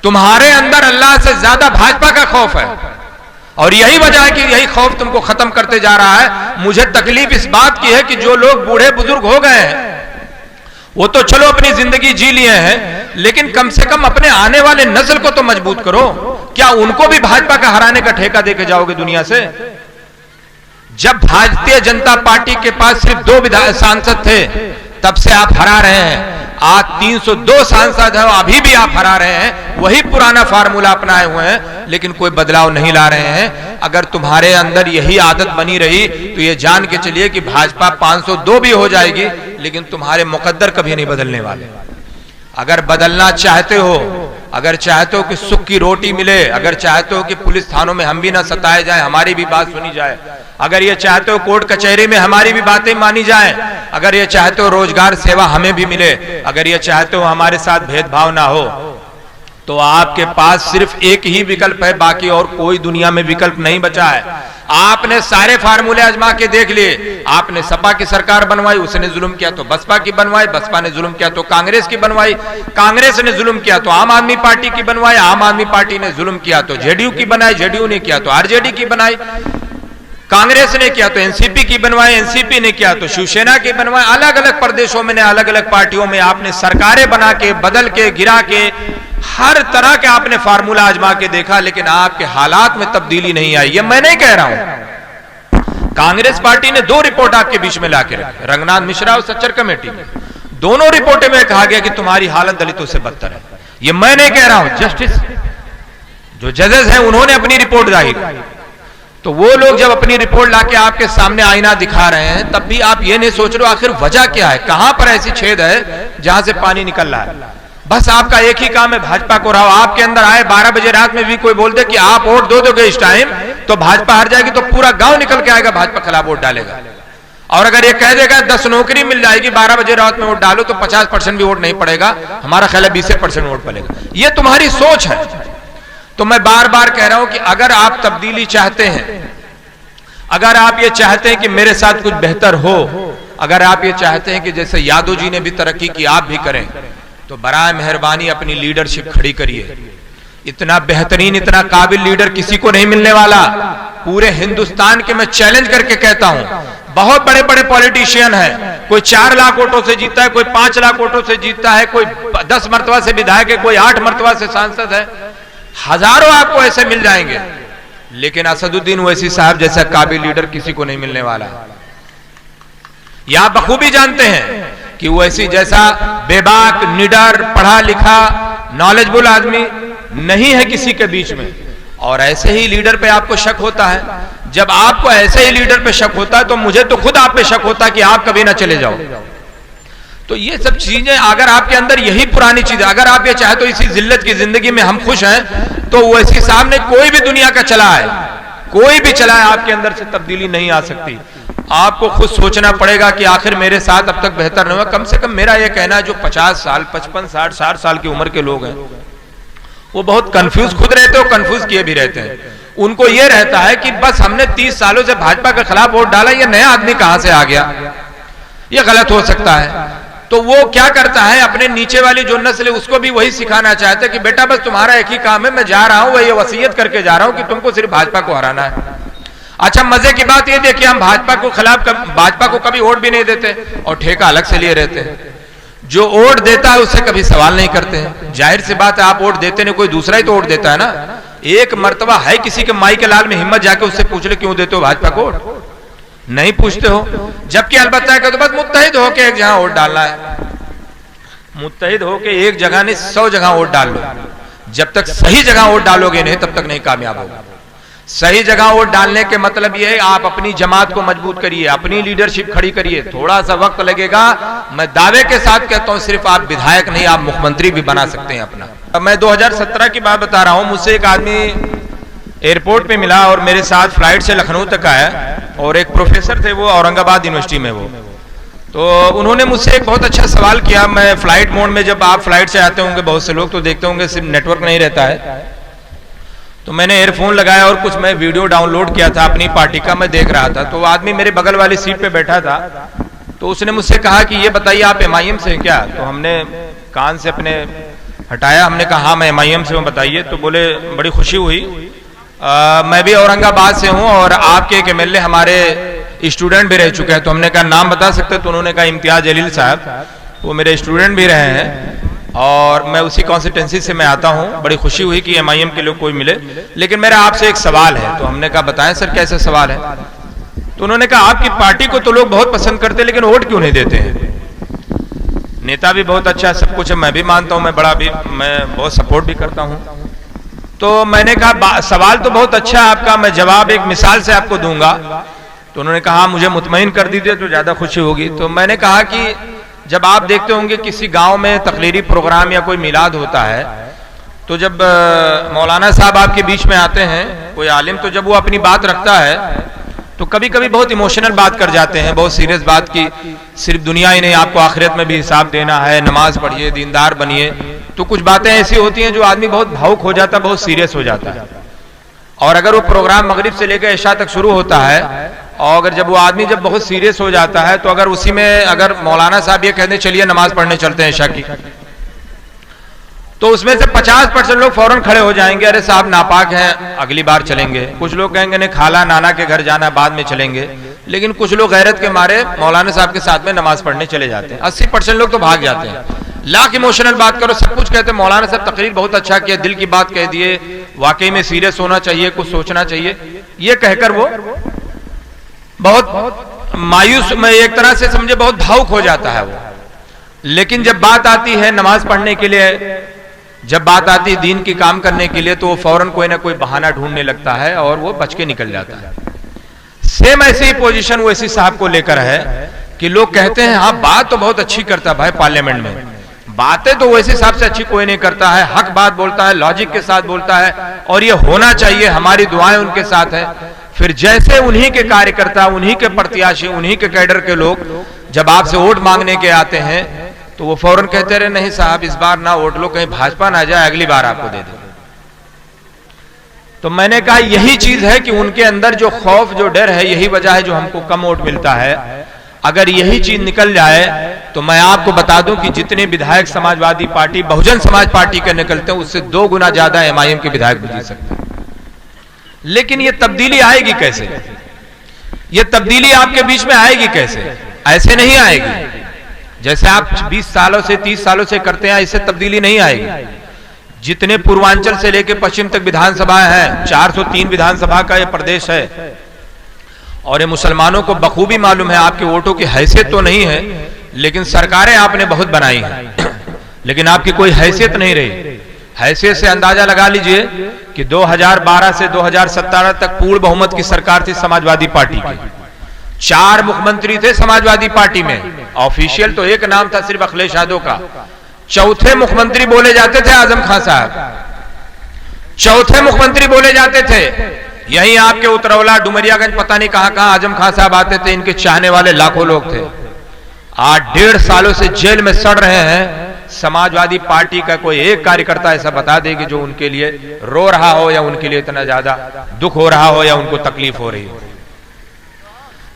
तुम्हारे अंदर अल्लाह से ज्यादा भाजपा का खौफ है, और यही वजह है कि यही खौफ तुमको खत्म करते जा रहा है। मुझे तकलीफ इस बात की है कि जो लोग बूढ़े बुजुर्ग हो गए हैं वो तो चलो अपनी जिंदगी जी लिए हैं, लेकिन कम से कम अपने आने वाले नस्ल को तो मजबूत करो। क्या उनको भी भाजपा का हराने का ठेका देके जाओगे दुनिया से? जब भारतीय जनता पार्टी के पास सिर्फ 2 सांसद थे तब से आप हरा रहे हैं। आज 302 सांसद हैं, अभी भी आप हरा रहे हैं, वही पुराना फार्मूला अपनाए हुए हैं, लेकिन कोई बदलाव नहीं ला रहे हैं। अगर तुम्हारे अंदर यही आदत बनी रही तो ये जान के चलिए कि भाजपा 502 भी हो जाएगी, लेकिन तुम्हारे मुकद्दर कभी नहीं बदलने वाले। अगर बदलना चाहते हो, अगर चाहते हो कि सुख की रोटी मिले, अगर चाहते हो कि पुलिस थानों में हम भी ना सताए जाए, हमारी भी बात सुनी जाए, अगर ये चाहते हो कोर्ट कचहरी में हमारी भी बातें मानी जाएं, अगर ये चाहते हो रोजगार सेवा हमें भी मिले, अगर ये चाहते हो हमारे साथ भेदभाव ना हो, तो आपके पास सिर्फ एक ही विकल्प है, बाकी और कोई दुनिया में विकल्प नहीं बचा है। आपने सारे फार्मूले आजमा के देख लिए। आपने सपा की सरकार बनवाई, उसने जुल्म किया तो बसपा की बनवाई, बसपा ने जुल्म किया तो कांग्रेस की बनवाई, कांग्रेस ने जुल्म किया तो आम आदमी पार्टी की बनवाई, आम आदमी पार्टी ने जुल्म किया तो जेडीयू की बनाई, जेडीयू ने किया तो आरजेडी की बनाई, कांग्रेस ने किया तो एनसीपी की बनवाई, एनसीपी ने किया तो शिवसेना की बनवाई। अलग अलग प्रदेशों में, अलग अलग पार्टियों में आपने सरकारें बना के, बदल के, गिरा के, हर तरह के आपने फार्मूला आजमा के देखा, लेकिन आपके हालात में तब्दीली नहीं आई। ये मैं नहीं कह रहा हूं। कांग्रेस पार्टी ने 2 रिपोर्ट आपके बीच में लाके रखी, रंगनाथ मिश्रा और सच्चर कमेटी में। दोनों रिपोर्टों में कहा गया कि तुम्हारी हालत दलितों से बदतर है। ये मैं नहीं कह रहा हूं, जस्टिस जो जजेस हैं उन्होंने अपनी रिपोर्ट जाहिर की। तो वो लोग जब अपनी रिपोर्ट लाके आपके सामने आईना दिखा रहे हैं, तब भी आप ये नहीं सोच रहे हो आखिर वजह क्या है, कहां पर ऐसी छेद है जहां से पानी निकल रहा है। बस आपका एक ही काम है, भाजपा को रहो। आपके अंदर आए 12 बजे रात में भी कोई बोल दे कि आप वोट दो दोगे इस टाइम तो भाजपा हार जाएगी, तो पूरा गांव निकल के आएगा, भाजपा खिलाफ वोट डालेगा। और अगर ये कह देगा 10 नौकरी मिल जाएगी, 12 बजे रात में वोट डालो, तो 50% भी वोट नहीं पड़ेगा, हमारा ख्याल है 20% वोट पड़ेगा। ये तुम्हारी सोच है। तो मैं बार बार कह रहा हूं कि अगर आप तब्दीली चाहते हैं, अगर आप ये चाहते हैं कि मेरे साथ कुछ बेहतर हो, अगर आप ये चाहते हैं कि जैसे यादव जी ने भी तरक्की की आप भी करें, तो बराए मेहरबानी अपनी लीडरशिप खड़ी करिए। इतना बेहतरीन, इतना काबिल लीडर किसी को नहीं मिलने वाला। पूरे हिंदुस्तान के मैं चैलेंज करके कहता हूं, बहुत बड़े बड़े पॉलिटिशियन हैं, कोई 4 लाख वोटों से जीतता है, कोई 5 लाख वोटों से जीतता है, कोई 10 मरतबा से विधायक है, कोई 8 मरतबा से सांसद है, हजारों आपको ऐसे मिल जाएंगे, लेकिन असदुद्दीन ओवैसी साहब जैसा काबिल लीडर किसी को नहीं मिलने वाला। यहां बखूबी जानते हैं कि ओवैसी जैसा बेबाक, निडर, पढ़ा लिखा, नॉलेजबुल आदमी नहीं है किसी के बीच में। और ऐसे ही लीडर पे आपको शक होता है। जब आपको ऐसे ही लीडर पे शक होता है तो मुझे तो खुद आप पे शक होता है कि आप कभी ना चले जाओ। तो ये सब चीजें, अगर आपके अंदर यही पुरानी चीजें, अगर आप ये चाहे तो इसी जिल्लत की जिंदगी में हम खुश हैं, तो ओवैसी साहब ने कोई भी दुनिया का चला है, कोई भी चला है, आपके अंदर से तब्दीली नहीं आ सकती। आपको खुद सोचना पड़ेगा कि आखिर मेरे साथ अब तक बेहतर नहीं हुआ। कम से कम मेरा यह कहना है, जो 50 साल, 55, 60 साल की उम्र के लोग हैं, वो बहुत कंफ्यूज खुद रहते हो, कंफ्यूज किए भी रहते हैं। उनको यह रहता है कि बस हमने 30 सालों से भाजपा के खिलाफ वोट डाला, ये नया आदमी कहां से आ गया, ये गलत हो सकता है। तो वो क्या करता है, अपने नीचे वाली जो नस्ल है उसको भी वही सिखाना चाहते हैं कि बेटा बस तुम्हारा एक ही काम है, मैं जा रहा हूं, ये वसीयत करके जा रहा हूं कि तुमको सिर्फ भाजपा को हराना है। अच्छा, मजे की बात ये देखिए, हम भाजपा को कभी वोट भी नहीं देते और ठेका अलग से लिए रहते हैं। जो वोट देता है उससे कभी सवाल नहीं करते हैं। जाहिर सी बात है, आप वोट देते नहीं, कोई दूसरा ही तो वोट देता है ना। एक मर्तबा है किसी के माई के लाल में हिम्मत जाके उससे पूछ ले क्यों देते हो भाजपा को वोट, नहीं पूछते हो। जबकि अलबत्ता है कि तो बस मुत्तहिद होके एक जगह वोट डालना है, मुत्तहिद होके एक जगह नहीं 100 जगह वोट डाल लो। जब तक सही जगह वोट डालोगे नहीं, तब तक नहीं कामयाब होगा। सही जगह वोट डालने के मतलब यह है आप अपनी जमात को मजबूत करिए, अपनी लीडरशिप खड़ी करिए। थोड़ा सा वक्त लगेगा, मैं दावे के साथ कहता हूं, सिर्फ आप विधायक नहीं, आप मुख्यमंत्री भी बना सकते हैं अपना। अब मैं 2017 की बात बता रहा हूं। मुझसे एक आदमी एयरपोर्ट पे मिला और मेरे साथ फ्लाइट से लखनऊ तक आया, और एक प्रोफेसर थे, वो औरंगाबाद यूनिवर्सिटी में। वो तो उन्होंने मुझसे एक बहुत अच्छा सवाल किया। मैं फ्लाइट मोड में, जब आप फ्लाइट से आते होंगे, बहुत से लोग तो देखते होंगे सिर्फ नेटवर्क नहीं रहता है, तो मैंने एयरफोन लगाया और कुछ मैं वीडियो डाउनलोड किया था अपनी पार्टी का, मैं देख रहा था। तो वो आदमी मेरे बगल वाली सीट पे बैठा था, तो उसने मुझसे कहा कि ये बताइए आप MIM से हैं क्या? तो हमने कान से अपने हटाया। हमने कहा हाँ मैं MIM से हूँ, बताइए। तो बोले बड़ी खुशी हुई, मैं भी औरंगाबाद से हूँ और आपके एक MLA हमारे स्टूडेंट भी रह चुके हैं। तो हमने कहा नाम बता सकते? तो उन्होंने कहा इम्तियाज जलील साहब, वो मेरे स्टूडेंट भी रहे हैं और मैं उसी कॉन्स्टिट्यूंसी से मैं आता हूँ। बड़ी खुशी हुई कि MIM के लोग कोई मिले, लेकिन मेरा आपसे एक सवाल है। तो हमने कहा बताएं सर, कैसा सवाल है? तो उन्होंने कहा आपकी पार्टी को तो लोग बहुत पसंद करते हैं, लेकिन वोट क्यों नहीं देते हैं? नेता भी बहुत अच्छा, सब कुछ है, मैं भी मानता हूं, मैं बहुत सपोर्ट भी करता हूं। तो मैंने कहा सवाल तो बहुत अच्छा है आपका, मैं जवाब एक मिसाल से आपको दूंगा। तो उन्होंने कहा मुझे मुतमईन कर दीजिए तो ज्यादा खुशी होगी। तो मैंने कहा कि जब आप देखते होंगे किसी गांव में तकरीरी प्रोग्राम या कोई मिलाद होता है, तो जब मौलाना साहब आपके बीच में आते हैं, कोई आलिम, तो जब वो अपनी बात रखता है तो कभी कभी बहुत इमोशनल बात कर जाते हैं, बहुत सीरियस बात की, सिर्फ दुनिया ही नहीं आपको आखिरत में भी हिसाब देना है, नमाज पढ़िए, दीनदार बनिए। तो कुछ बातें ऐसी होती हैं जो आदमी बहुत भावुक हो जाता है, बहुत सीरियस हो जाता है। और अगर वो प्रोग्राम मगरिब से लेकर इशा तक शुरू होता है और अगर जब वो आदमी जब बहुत सीरियस हो जाता है, तो अगर उसी में अगर मौलाना साहब ये कहते चलिए नमाज पढ़ने चलते हैं इशा की, तो उसमें से 50% लोग फौरन खड़े हो जाएंगे, अरे साहब नापाक हैं, अगली बार चलेंगे। कुछ लोग कहेंगे नहीं खाला नाना के घर जाना, बाद में चलेंगे। लेकिन कुछ लोग गैरत के मारे मौलाना साहब के साथ में नमाज पढ़ने चले जाते हैं। 80% लोग तो भाग जाते हैं। लाख इमोशनल बात करो, सब कुछ कहते हैं मौलाना साहब तकरीर बहुत अच्छा किया, दिल की बात कह दिए, वाकई में सीरियस होना चाहिए, कुछ सोचना चाहिए, ये कहकर वो बहुत मायूस में एक तरह से समझे बहुत भावुक हो जाता है वो। लेकिन जब बात आती है नमाज पढ़ने के लिए, जब बात आती है दीन की काम करने के लिए, तो वो फौरन कोई ना कोई बहाना ढूंढने लगता है और वो बच के निकल जाता है। सेम ऐसी ही पोजीशन वो ऐसी साहब को लेकर है कि लोग कहते हैं हाँ बात तो बहुत अच्छी करता है भाई, पार्लियामेंट में बातें तो वैसे हिसाब से अच्छी कोई नहीं करता है, हक बात बोलता है, लॉजिक के साथ बोलता है और ये होना चाहिए, हमारी दुआएं उनके साथ है। फिर जैसे उन्हीं के कार्यकर्ता, उन्हीं के प्रत्याशी, उन्हीं के कैडर के लोग जब आपसे वोट मांगने के आते हैं, तो वो फौरन कहते रहे नहीं साहब इस बार ना वोट लो, कहीं भाजपा ना जाए, अगली बार आपको दे दे। तो मैंने कहा यही चीज है कि उनके अंदर जो खौफ, जो डर है, यही वजह है जो हमको कम वोट मिलता है। अगर यही चीज निकल जाए तो मैं आपको बता दूं कि जितने विधायक समाजवादी पार्टी, बहुजन समाज पार्टी के निकलते हैं, उससे 2 गुना ज्यादा MIM के विधायक भी जीत सकते हैं। लेकिन ये तब्दीली आएगी कैसे? ये तब्दीली आपके बीच में आएगी कैसे? ऐसे नहीं आएगी। जैसे आप 20 सालों से 30 सालों से करते हैं, इससे तब्दीली नहीं आएगी। जितने पूर्वांचल से लेकर पश्चिम तक विधानसभा है, 403 विधानसभा का ये प्रदेश है और ये मुसलमानों को बखूबी मालूम है। आपके वोटों की हैसियत तो नहीं है, लेकिन सरकारें आपने बहुत बनाई हैं, लेकिन आपकी कोई हैसियत नहीं रही। हैसियत से अंदाजा लगा लीजिए कि 2012 से 2017 तक पूर्ण बहुमत की सरकार थी समाजवादी पार्टी की। 4 मुख्यमंत्री थे समाजवादी पार्टी में, ऑफिशियल तो एक नाम था सिर्फ अखिलेश यादव का। चौथे मुख्यमंत्री बोले जाते थे आजम खान साहब, चौथे मुख्यमंत्री बोले जाते थे। यही आपके उतरौला, डुमरियागंज, पता नहीं कहां कहां आजम खान साहब आते थे, इनके चाहने वाले लाखों लोग थे। आज 1.5 सालों से जेल में सड़ रहे हैं। समाजवादी पार्टी का कोई एक कार्यकर्ता ऐसा बता दे कि जो उनके लिए रो रहा हो या उनके लिए इतना ज्यादा दुख हो रहा हो या उनको तकलीफ हो रही हो।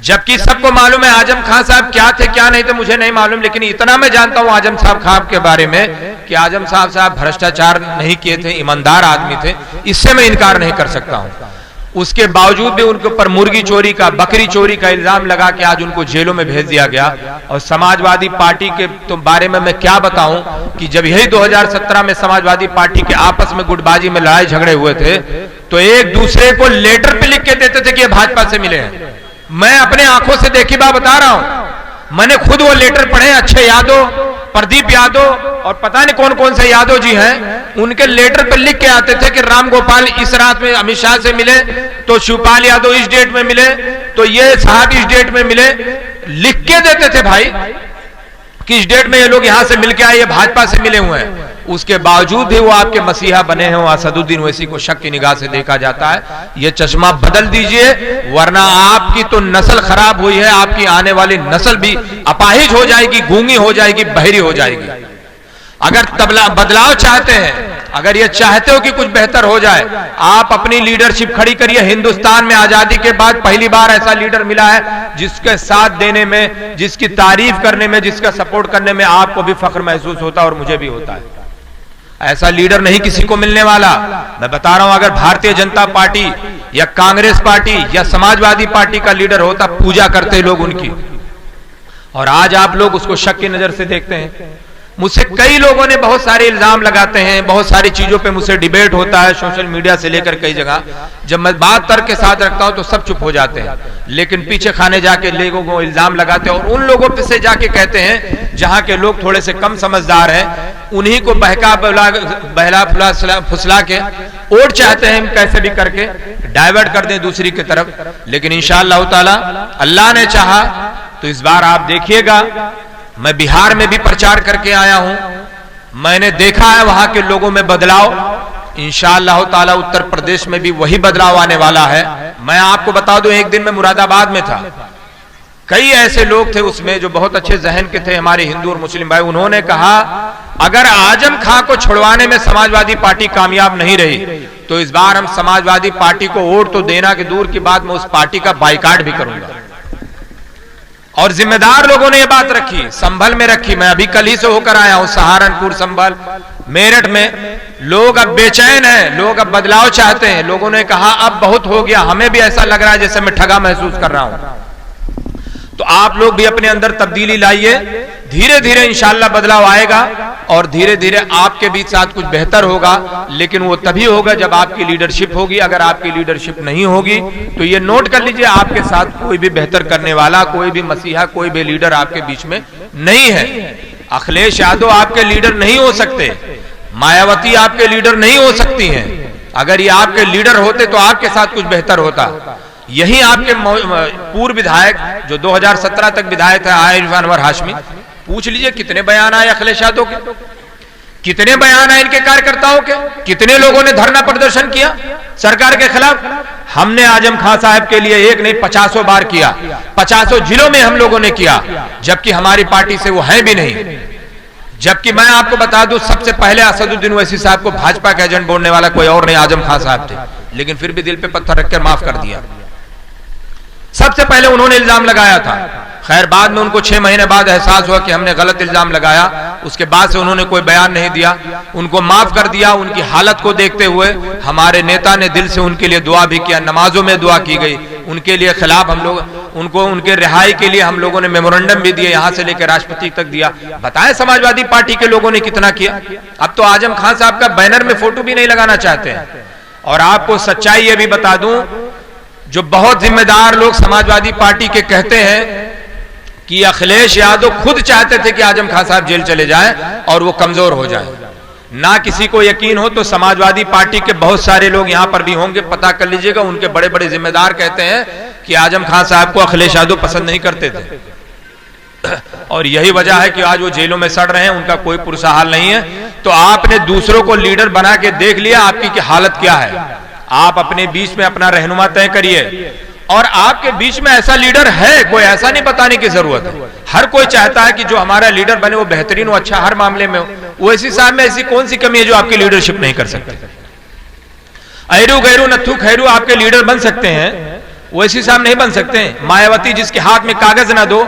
जबकि सबको मालूम है आजम खान साहब क्या थे क्या नहीं थे मुझे नहीं मालूम, लेकिन इतना मैं जानता हूं आजम साहब खान के बारे में कि आजम साहब भ्रष्टाचार नहीं किए थे, ईमानदार आदमी थे, इससे मैं इनकार नहीं कर सकता हूं। उसके बावजूद भी उनके ऊपर मुर्गी चोरी का, बकरी चोरी का इल्जाम लगा के आज उनको जेलों में भेज दिया गया। और समाजवादी पार्टी के तो बारे में मैं क्या बताऊं कि जब यही 2017 में समाजवादी पार्टी के आपस में गुटबाजी में लड़ाई झगड़े हुए थे, तो एक दूसरे को लेटर पे लिख के देते थे कि ये भाजपा से मिले हैं। मैं अपने आंखों से देखी बात बता रहा हूं, मैंने खुद वो लेटर पढ़े। अच्छे यादव, प्रदीप यादव और पता नहीं कौन कौन से यादव जी हैं, उनके लेटर पर लिख के आते थे कि राम गोपाल इस रात में अमित शाह से मिले, तो शिवपाल यादव इस डेट में मिले, तो ये साहब इस डेट में मिले, लिख के देते थे भाई कि इस डेट में ये लोग यहां से मिलके आए, ये भाजपा से मिले हुए हैं। उसके बावजूद भी वो आपके मसीहा बने हैं। असदुद्दीन ओवैसी को शक की निगाह से देखा जाता है। ये चश्मा बदल दीजिए, वरना आपकी तो नस्ल खराब हुई है, आपकी आने वाली नस्ल भी अपाहिज हो जाएगी, गूंगी हो जाएगी, बहरी हो जाएगी। अगर बदलाव चाहते हैं, अगर ये चाहते हो कि कुछ बेहतर हो जाए, आप अपनी लीडरशिप खड़ी करिए। हिंदुस्तान में आजादी के बाद पहली बार ऐसा लीडर मिला है जिसके साथ देने में, जिसकी तारीफ करने में, जिसका सपोर्ट करने में आपको भी फख्र महसूस होता है और मुझे भी होता है। ऐसा लीडर नहीं किसी को मिलने वाला। मैं बता रहा हूं, अगर भारतीय जनता पार्टी या कांग्रेस पार्टी या समाजवादी पार्टी का लीडर होता, पूजा करते लोग उनकी। और आज आप लोग उसको शक की नजर से देखते हैं। मुझसे कई लोगों ने बहुत सारे इल्जाम लगाते हैं, बहुत सारी चीजों पे मुझसे डिबेट होता है सोशल मीडिया से लेकर कई जगह। जब मैं बात तर्क के साथ रखता हूं तो सब चुप हो जाते हैं, लेकिन पीछे खाने जाके लोगों को इल्जाम लगाते हैं और उन लोगों पे से जाके कहते हैं जहां के लोग थोड़े से कम समझदार हैं, उन्हीं को बहला फुसला के वोट चाहते हैं कैसे भी करके डाइवर्ट कर दें दूसरी की तरफ। लेकिन इंशाअल्लाह ताला अल्लाह ने चाहा तो इस बार आप देखिएगा, मैं बिहार में भी प्रचार करके आया हूं, मैंने देखा है वहां के लोगों में बदलाव। इंशाअल्लाह ताला उत्तर प्रदेश में भी वही बदलाव आने वाला है। मैं आपको बता दूं, एक दिन मैं मुरादाबाद में था, कई ऐसे लोग थे उसमें जो बहुत अच्छे जहन के थे, हमारे हिंदू और मुस्लिम भाई। उन्होंने कहा अगर आजम खां को छुड़वाने में समाजवादी पार्टी कामयाब नहीं रही तो इस बार हम समाजवादी पार्टी को वोट तो देना की दूर की बात, मैं उस पार्टी का बाइकाट भी करूंगा। और जिम्मेदार लोगों ने यह बात रखी, संभल में रखी। मैं अभी कल ही से होकर आया हूं, सहारनपुर, संभल, मेरठ में लोग अब बेचैन हैं, लोग अब बदलाव चाहते हैं। लोगों ने कहा अब बहुत हो गया, हमें भी ऐसा लग रहा है जैसे मैं ठगा महसूस कर रहा हूं। तो आप लोग भी अपने अंदर तब्दीली लाइए, धीरे धीरे इंशाअल्लाह बदलाव आएगा और धीरे धीरे आपके भी साथ कुछ बेहतर होगा। लेकिन वो तभी होगा जब आपकी लीडरशिप होगी। अगर आपकी लीडरशिप नहीं होगी तो ये नोट कर लीजिए, आपके साथ कोई भी बेहतर करने वाला, कोई भी मसीहा, कोई भी लीडर आपके बीच में नहीं है। अखिलेश यादव आपके लीडर नहीं हो सकते, मायावती आपके लीडर नहीं हो सकती हैं। अगर ये आपके लीडर होते तो आपके साथ कुछ बेहतर होता। यही आपके पूर्व विधायक जो 2017 तक विधायक है, आरिफ अनवर हाशमी, पूछ लीजिए कितने बयान आए अखिलेश यादव के, कितने बयान आए इनके कार्यकर्ताओं के, कितने लोगों ने धरना प्रदर्शन किया सरकार के खिलाफ। हमने आजम खां साहब के लिए एक नहीं 50 बार किया, 50 जिलों में हम लोगों ने किया, जबकि हमारी पार्टी से वो है भी नहीं। जबकि मैं आपको बता दूं, सबसे पहले असदुद्दीन ओवैसी साहब को भाजपा का एजेंट बोलने वाला कोई और नहीं, आजम खां साहब थे, लेकिन फिर भी दिल पे पत्थर रखकर माफ कर दिया। सबसे पहले उन्होंने इल्जाम लगाया था। खैर बाद में उनको 6 महीने बाद एहसास हुआ कि हमने गलत इल्जाम लगाया, उसके बाद से उन्होंने कोई बयान नहीं दिया, उनको माफ कर दिया। उनकी हालत को देखते हुए हमारे नेता ने दिल से उनके लिए दुआ भी किया, नमाजों में दुआ की गई उनके लिए खिलाफ। हम लोग उनको उनके रिहाई के लिए हम लोगों ने मेमोरेंडम भी दिए, यहां से लेकर राष्ट्रपति तक दिया। बताएं समाजवादी पार्टी के लोगों ने कितना किया। अब तो आजम खान साहब का बैनर में फोटो भी नहीं लगाना चाहते हैं। और आपको सच्चाई ये भी बता दूं, जो बहुत जिम्मेदार लोग समाजवादी पार्टी के कहते हैं कि अखिलेश यादव खुद चाहते थे कि आजम खान साहब जेल चले जाएं और वो कमजोर हो जाएं। ना किसी को यकीन हो तो समाजवादी पार्टी के बहुत सारे लोग यहां पर भी होंगे, पता कर लीजिएगा। उनके बड़े बड़े जिम्मेदार कहते हैं कि आजम खान साहब को अखिलेश यादव पसंद नहीं करते थे और यही वजह है कि आज वो जेलों में सड़ रहे हैं, उनका कोई पुरसहाल नहीं है। तो आपने दूसरों को लीडर बना के देख लिया आपकी हालत क्या है। आप अपने बीच में अपना रहनुमा तय करिए और आपके बीच में ऐसा लीडर है, कोई ऐसा नहीं बताने की जरूरत है। हर कोई चाहता है कि जो हमारा लीडर बने वो बेहतरीन हो, अच्छा हर मामले में हो। ओवैसी साहब में ऐसी कौन सी कमी है जो आपकी लीडरशिप नहीं कर सकते। अहरू गैरू नत्थू खैरू आपके लीडर बन सकते हैं, ओवैसी साहब नहीं बन सकते। मायावती जिसके हाथ में कागज ना दो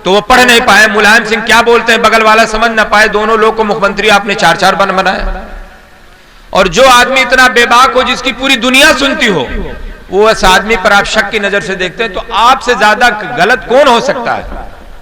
तो वो पढ़ नहीं पाए, मुलायम सिंह क्या बोलते हैं बगल वाला समझ ना पाए, दोनों लोग को मुख्यमंत्री आपने 4-4 बनाया। और जो आदमी इतना बेबाक हो जिसकी पूरी दुनिया सुनती हो, वो उस आदमी पर आप शक की नजर से देखते हैं, तो आपसे ज्यादा गलत कौन हो सकता है।